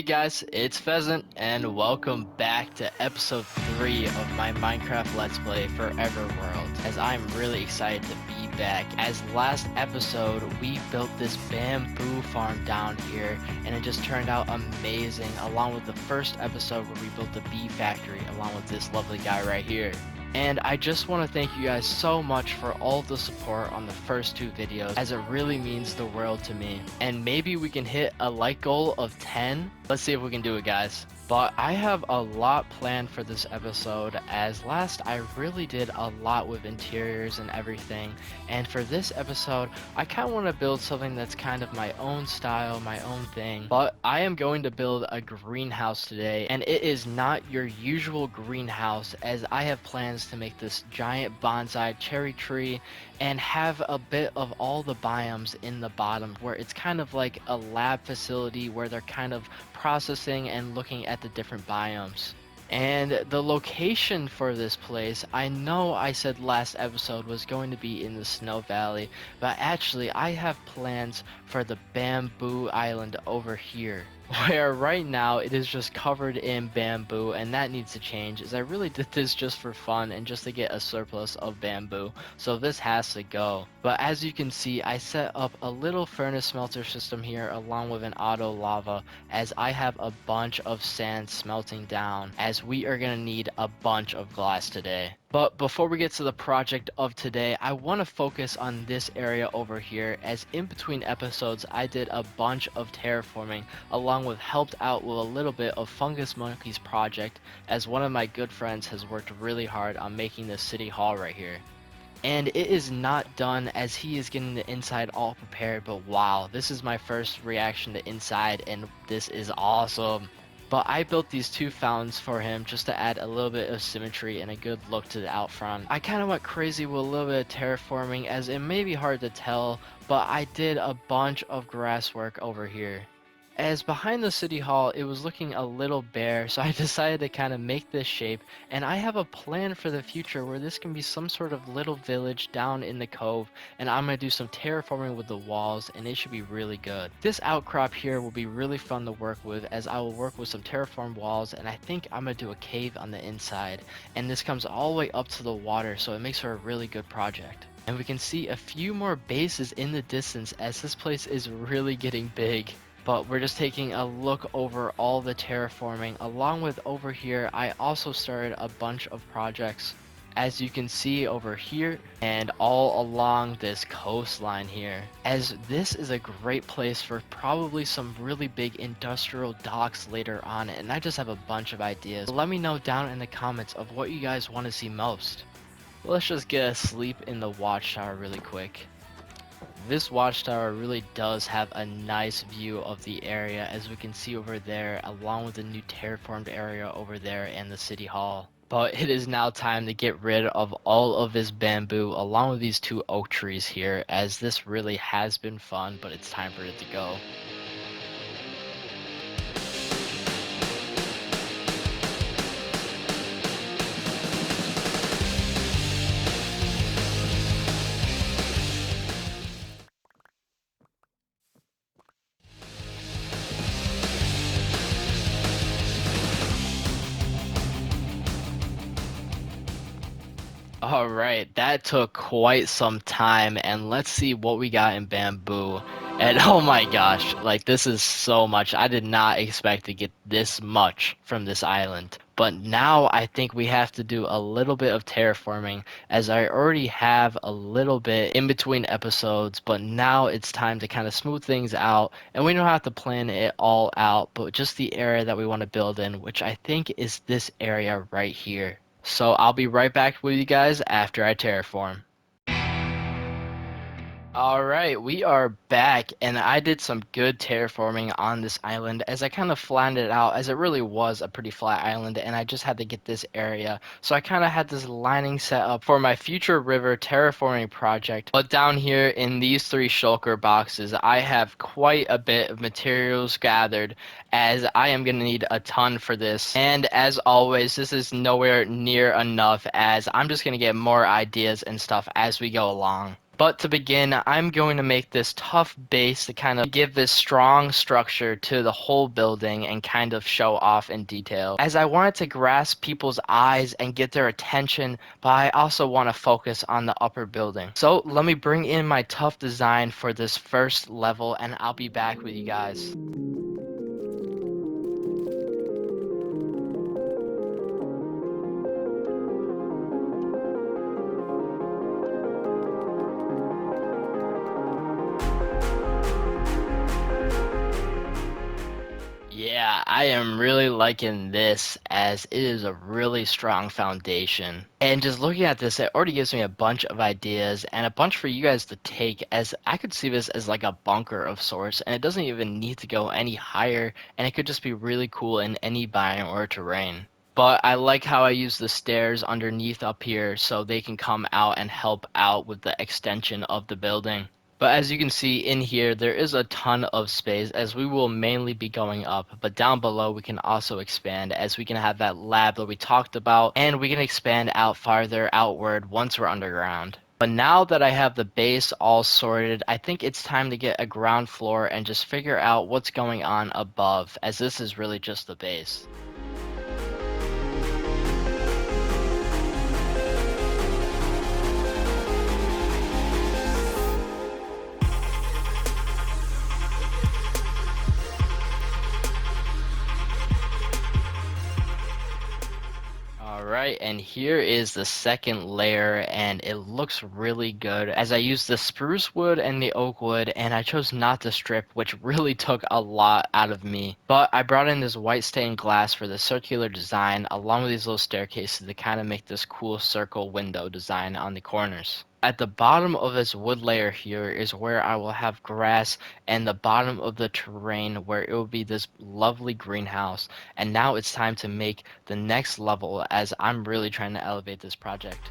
guys, it's Pheasant, and welcome back to episode 3 of my Minecraft Let's Play Forever World, as I'm really excited to be back. As last episode, we built this bamboo farm down here, and it just turned out amazing, along with the first episode where we built the bee factory, along with this lovely guy right here. And I just want to thank you guys so much for all the support on the first 2 videos, as it really means the world to me. And maybe we can hit a like goal of 10. Let's see if we can do it, guys. But I have a lot planned for this episode, as last I really did a lot with interiors and everything. And for this episode, I kind of want to build something that's kind of my own style, my own thing. But I am going to build a greenhouse today, and it is not your usual greenhouse, as I have plans to make this giant bonsai cherry tree and have a bit of all the biomes in the bottom, where it's kind of like a lab facility where they're kind of processing and looking at the different biomes. And the location for this place, I know I said last episode was going to be in the Snow Valley, but actually I have plans for the bamboo island over here, where right now it is just covered in bamboo, and that needs to change, as I really did this just for fun and just to get a surplus of bamboo, so this has to go. But as you can see, I set up a little furnace smelter system here along with an auto lava, as I have a bunch of sand smelting down, as we are gonna need a bunch of glass today. But before we get to the project of today, I want to focus on this area over here, as in between episodes I did a bunch of terraforming, along with helped out with a little bit of Fungus Monkey's project, as one of my good friends has worked really hard on making this city hall right here. And it is not done, as he is getting the inside all prepared, but wow, this is my first reaction to inside, and this is awesome. But I built these 2 fountains for him just to add a little bit of symmetry and a good look to the out front. I kind of went crazy with a little bit of terraforming, as it may be hard to tell, but I did a bunch of grass work over here. As behind the city hall, it was looking a little bare, so I decided to kind of make this shape, and I have a plan for the future where this can be some sort of little village down in the cove, and I'm going to do some terraforming with the walls, and it should be really good. This outcrop here will be really fun to work with, as I will work with some terraformed walls, and I think I'm going to do a cave on the inside, and this comes all the way up to the water, so it makes for a really good project. And we can see a few more bases in the distance, as this place is really getting big. But we're just taking a look over all the terraforming. Along with over here, I also started a bunch of projects, as you can see over here and all along this coastline here, as this is a great place for probably some really big industrial docks later on, and I just have a bunch of ideas. Let me know down in the comments of what you guys want to see most. Let's just get a sleep in the watchtower really quick. This watchtower really does have a nice view of the area, as we can see over there, along with the new terraformed area over there and the city hall. But it is now time to get rid of all of this bamboo along with these 2 oak trees here, as this really has been fun, but it's time for it to go. Alright, that took quite some time, and let's see what we got in bamboo. And oh my gosh, like this is so much. I did not expect to get this much from this island. But now I think we have to do a little bit of terraforming, as I already have a little bit in between episodes, but now it's time to kind of smooth things out, and we don't have to plan it all out, but just the area that we want to build in, which I think is this area right here. So I'll be right back with you guys after I terraform. Alright, we are back, and I did some good terraforming on this island, as I kind of flattened it out, as it really was a pretty flat island, and I just had to get this area. So I kind of had this lining set up for my future river terraforming project. But down here in these 3 shulker boxes, I have quite a bit of materials gathered, as I am going to need a ton for this. And as always, this is nowhere near enough, as I'm just going to get more ideas and stuff as we go along. But to begin, I'm going to make this tough base to kind of give this strong structure to the whole building and kind of show off in detail. As I wanted to grasp people's eyes and get their attention, but I also want to focus on the upper building. So let me bring in my tough design for this first level and I'll be back with you guys. Yeah, I am really liking this as it is a really strong foundation. And just looking at this, it already gives me a bunch of ideas and a bunch for you guys to take as I could see this as like a bunker of sorts and it doesn't even need to go any higher and it could just be really cool in any biome or terrain. But I like how I use the stairs underneath up here so they can come out and help out with the extension of the building. But as you can see in here, there is a ton of space as we will mainly be going up. But down below, we can also expand as we can have that lab that we talked about and we can expand out farther outward once we're underground. But now that I have the base all sorted, I think it's time to get a ground floor and just figure out what's going on above as this is really just the base. Alright, and here is the second layer, and it looks really good as I used the spruce wood and the oak wood, and I chose not to strip, which really took a lot out of me. But I brought in this white stained glass for the circular design, along with these little staircases to kind of make this cool circle window design on the corners. At the bottom of this wood layer here is where I will have grass and the bottom of the terrain where it will be this lovely greenhouse. And now it's time to make the next level as I'm really trying to elevate this project.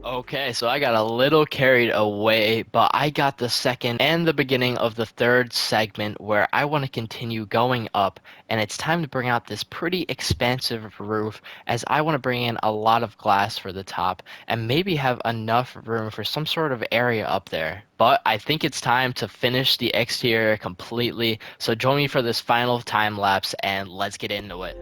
Okay, so I got a little carried away, but I got the second and the beginning of the third segment where I want to continue going up, and it's time to bring out this pretty expansive roof as I want to bring in a lot of glass for the top and maybe have enough room for some sort of area up there. But I think it's time to finish the exterior completely, so join me for this final time lapse and let's get into it.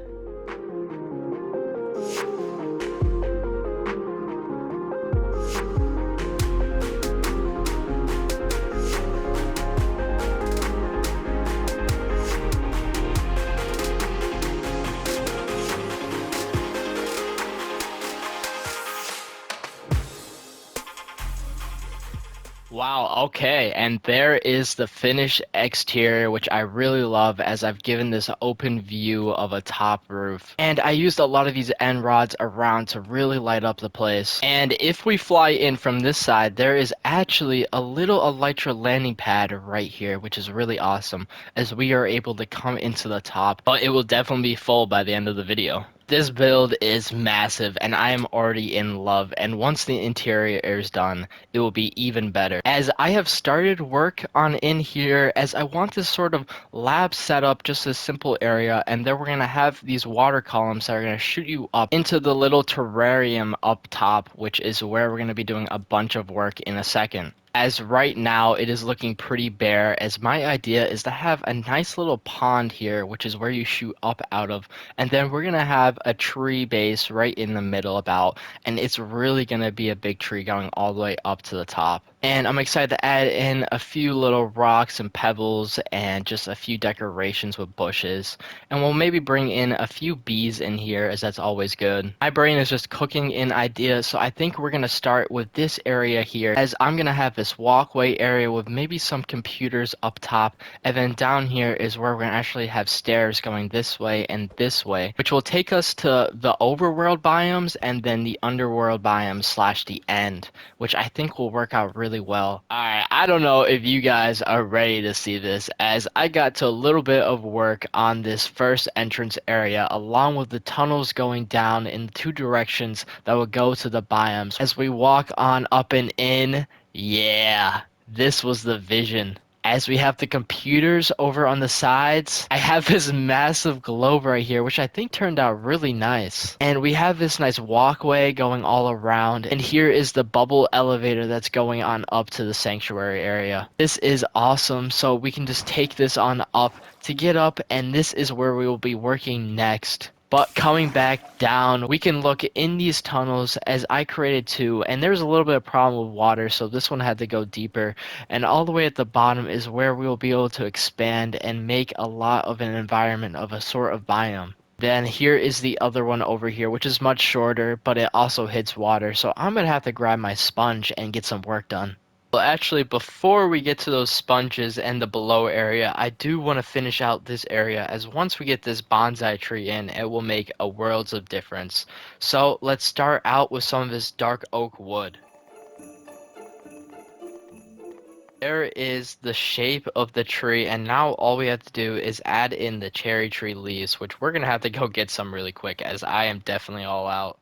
Wow, okay, and there is the finished exterior, which I really love as I've given this open view of a top roof. And I used a lot of these end rods around to really light up the place. And if we fly in from this side, there is actually a little elytra landing pad right here, which is really awesome, as we are able to come into the top, but it will definitely be full by the end of the video. This build is massive and I am already in love, and once the interior is done, it will be even better. As I have started work on in here, as I want this sort of lab setup, just a simple area, and then we're going to have these water columns that are going to shoot you up into the little terrarium up top, which is where we're going to be doing a bunch of work in a second. As right now it is looking pretty bare, as my idea is to have a nice little pond here, which is where you shoot up out of, and then we're gonna have a tree base right in the middle about, and it's really gonna be a big tree going all the way up to the top. And I'm excited to add in a few little rocks and pebbles and just a few decorations with bushes. And we'll maybe bring in a few bees in here, as that's always good. My brain is just cooking in ideas, so I think we're gonna start with this area here, as I'm gonna have this walkway area with maybe some computers up top, and then down here is where we're gonna actually have stairs going this way and this way, which will take us to the overworld biomes and then the underworld biomes slash the end, which I think will work out really really well. Alright, I don't know if you guys are ready to see this, as I got to a little bit of work on this first entrance area along with the tunnels going down in two directions that will go to the biomes. As we walk on up and in, yeah, this was the vision. As we have the computers over on the sides, I have this massive globe right here, which I think turned out really nice. And we have this nice walkway going all around. And here is the bubble elevator that's going on up to the sanctuary area. This is awesome. So we can just take this on up to get up, and this is where we will be working next. But coming back down, we can look in these tunnels as I created two, and there's a little bit of problem with water, so this one had to go deeper. And all the way at the bottom is where we will be able to expand and make a lot of an environment of a sort of biome. Then here is the other one over here, which is much shorter, but it also hits water. So I'm going to have to grab my sponge and get some work done. Well, actually, before we get to those sponges and the below area, I do want to finish out this area, as once we get this bonsai tree in, it will make a worlds of difference. So let's start out with some of this dark oak wood. There is the shape of the tree, and now all we have to do is add in the cherry tree leaves, which we're gonna have to go get some really quick, as I am definitely all out.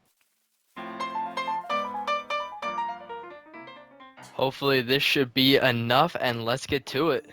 Hopefully this should be enough, and let's get to it.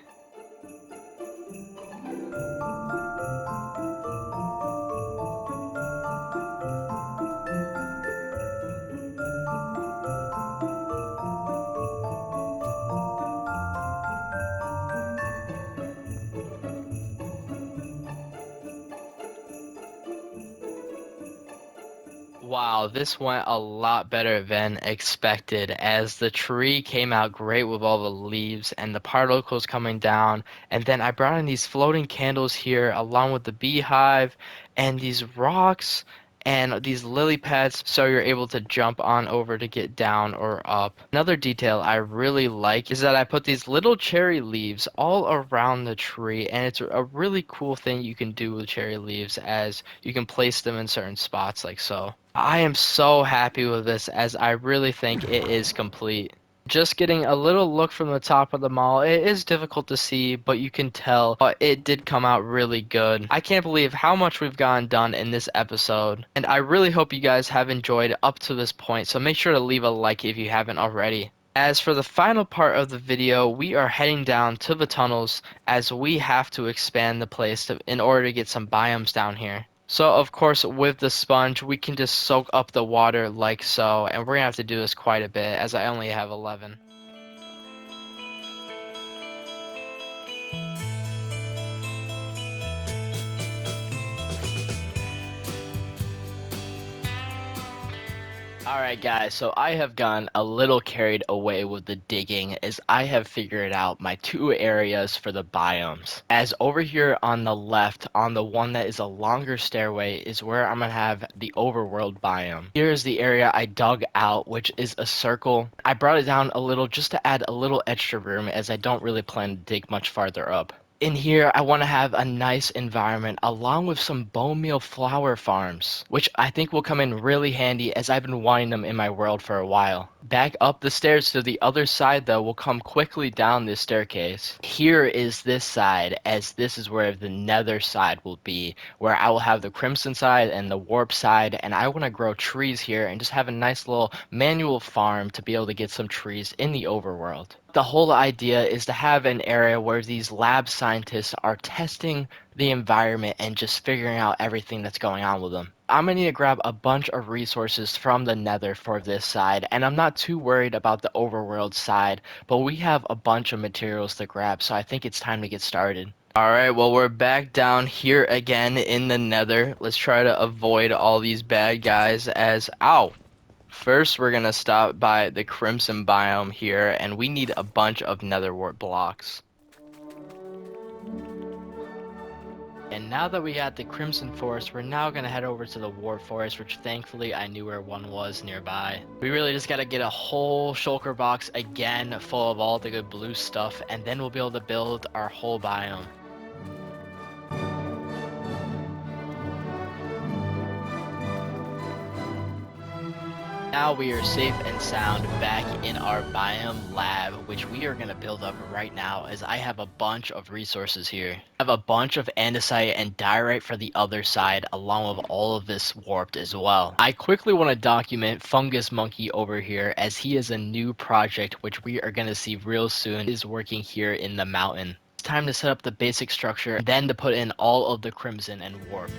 Wow, this went a lot better than expected, as the tree came out great with all the leaves and the particles coming down. And then I brought in these floating candles here along with the beehive and these rocks and these lily pads, so you're able to jump on over to get down or up. Another detail I really like is that I put these little cherry leaves all around the tree, and it's a really cool thing you can do with cherry leaves, as you can place them in certain spots like so. I am so happy with this, as I really think it is complete. Just getting a little look from the top of the mall, it is difficult to see, but you can tell, but it did come out really good. I can't believe how much we've gotten done in this episode, and I really hope you guys have enjoyed up to this point, so make sure to leave a like if you haven't already. As for the final part of the video, we are heading down to the tunnels, as we have to expand the place in order to get some biomes down here. So of course with the sponge we can just soak up the water like so, and we're gonna have to do this quite a bit, as I only have 11. Alright guys, so I have gotten a little carried away with the digging, as I have figured out my two areas for the biomes. As over here on the left, on the one that is a longer stairway, is where I'm gonna have the overworld biome. Here is the area I dug out, which is a circle. I brought it down a little just to add a little extra room, as I don't really plan to dig much farther up. In here, I want to have a nice environment along with some bone meal flower farms, which I think will come in really handy, as I've been wanting them in my world for a while. Back up the stairs to the other side though will come quickly down this staircase. Here is this side, as this is where the nether side will be, where I will have the crimson side and the warp side, and I want to grow trees here and just have a nice little manual farm to be able to get some trees in the overworld. The whole idea is to have an area where these lab scientists are testing the environment and just figuring out everything that's going on with them. I'm gonna need to grab a bunch of resources from the nether for this side, and I'm not too worried about the overworld side, but we have a bunch of materials to grab, so I think it's time to get started. Alright, well we're back down here again in the nether. Let's try to avoid all these bad guys, as ow! First, we're gonna stop by the Crimson biome here, and we need a bunch of nether wart blocks. And now that we got the Crimson Forest, we're now gonna head over to the Wart Forest, which thankfully I knew where one was nearby. We really just gotta get a whole shulker box again full of all the good blue stuff, and then we'll be able to build our whole biome. Now we are safe and sound back in our biome lab, which we are going to build up right now as I have a bunch of resources here. I have a bunch of andesite and diorite for the other side along with all of this warped as well. I quickly want to document Fungus Monkey over here as he is a new project which we are going to see real soon is working here in the mountain. It's time to set up the basic structure, then to put in all of the crimson and warp.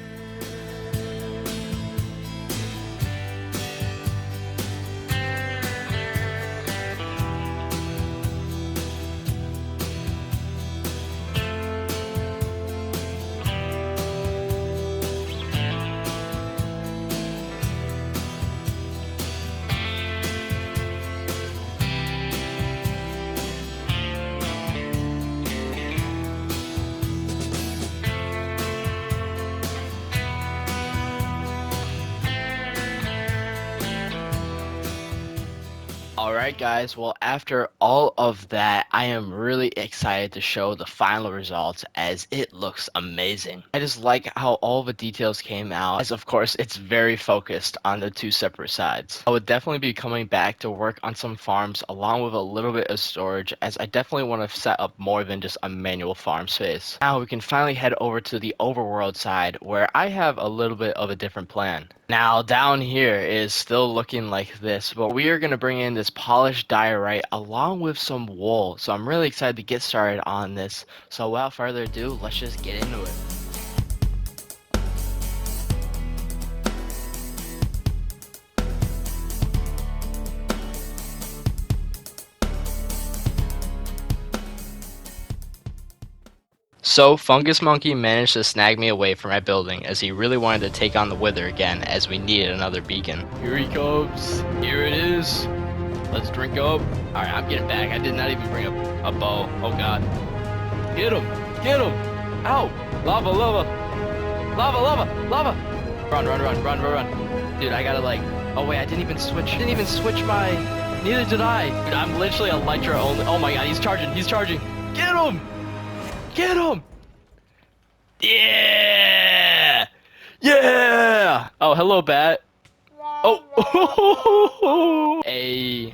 Alright guys, well after all of that, I am really excited to show the final results as it looks amazing. I just like how all the details came out, as of course it's very focused on the two separate sides. I would definitely be coming back to work on some farms along with a little bit of storage, as I definitely want to set up more than just a manual farm space. Now we can finally head over to the overworld side where I have a little bit of a different plan. Now down here is still looking like this, but we are going to bring in this polished diorite along with some wool. So I'm really excited to get started on this. So without further ado, let's just get into it. So, Fungus Monkey managed to snag me away from my building as he really wanted to take on the Wither again as we needed another beacon. Here he comes. Here it is. Let's drink up. Alright, I'm getting back. I did not even bring a bow. Oh god. Get him! Get him! Ow! Lava, lava! Lava, lava, lava! Run, run, run, run, run, run. Dude, I gotta like... Oh wait, I didn't even switch my... Neither did I. Dude, I'm literally a Elytra only. Oh my god, he's charging, he's charging. Get him! Get him! Yeah! Yeah! Oh, hello, bat. Oh! Hey.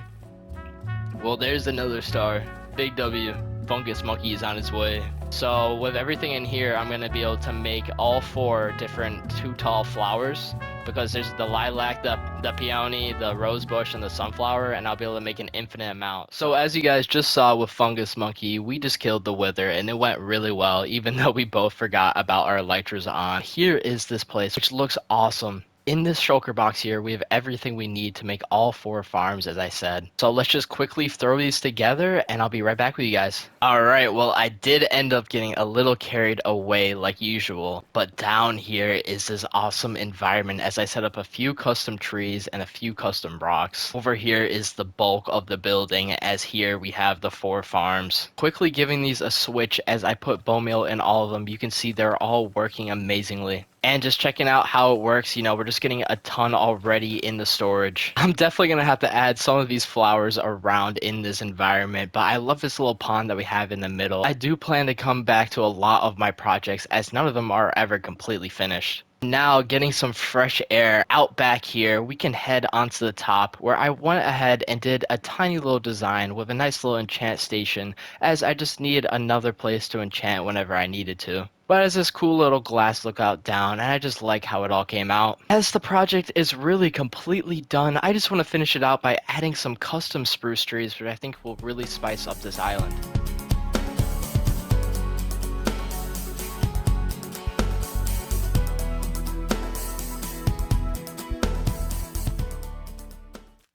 Well, there's another star. Big W. Fungus Monkey is on its way. So, with everything in here, I'm going to be able to make all 4 different 2 tall flowers. Because there's the lilac, the peony, the rose bush, and the sunflower, and I'll be able to make an infinite amount. So as you guys just saw with Fungus Monkey, we just killed the Wither, and it went really well, even though we both forgot about our elytras on. Here is this place, which looks awesome. In this shulker box here, we have everything we need to make all 4 farms, as I said. So let's just quickly throw these together, and I'll be right back with you guys. Alright, well, I did end up getting a little carried away like usual, but down here is this awesome environment as I set up a few custom trees and a few custom rocks. Over here is the bulk of the building, as here we have the 4 farms. Quickly giving these a switch as I put bone meal in all of them, you can see they're all working amazingly. And just checking out how it works, you know, we're just getting a ton already in the storage. I'm definitely going to have to add some of these flowers around in this environment, but I love this little pond that we have in the middle. I do plan to come back to a lot of my projects as none of them are ever completely finished. Now, getting some fresh air out back here, we can head onto the top where I went ahead and did a tiny little design with a nice little enchant station, as I just needed another place to enchant whenever I needed to. But it has this cool little glass lookout down, and I just like how it all came out. As the project is really completely done, I just want to finish it out by adding some custom spruce trees, which I think will really spice up this island.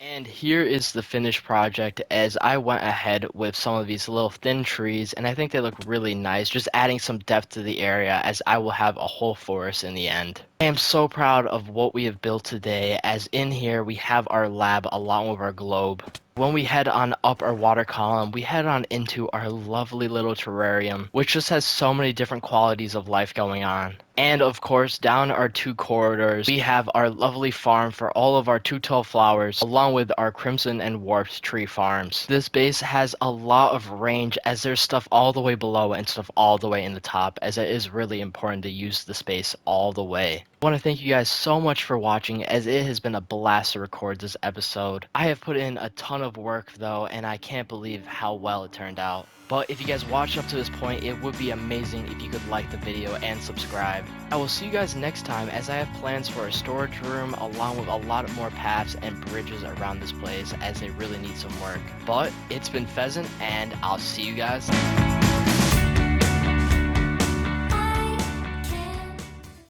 And here is the finished project as I went ahead with some of these little thin trees, and I think they look really nice, just adding some depth to the area as I will have a whole forest in the end. I am so proud of what we have built today, as in here we have our lab along with our globe. When we head on up our water column, we head on into our lovely little terrarium, which just has so many different qualities of life going on. And of course, down our 2 corridors, we have our lovely farm for all of our 2 tall flowers, along with our crimson and warped tree farms. This base has a lot of range, as there's stuff all the way below and stuff all the way in the top, as it is really important to use the space all the way. I want to thank you guys so much for watching, as it has been a blast to record this episode. I have put in a ton of work though, and I can't believe how well it turned out. But if you guys watched up to this point, it would be amazing if you could like the video and subscribe. I will see you guys next time, as I have plans for a storage room along with a lot more paths and bridges around this place, as they really need some work. But it's been Pheasant, and I'll see you guys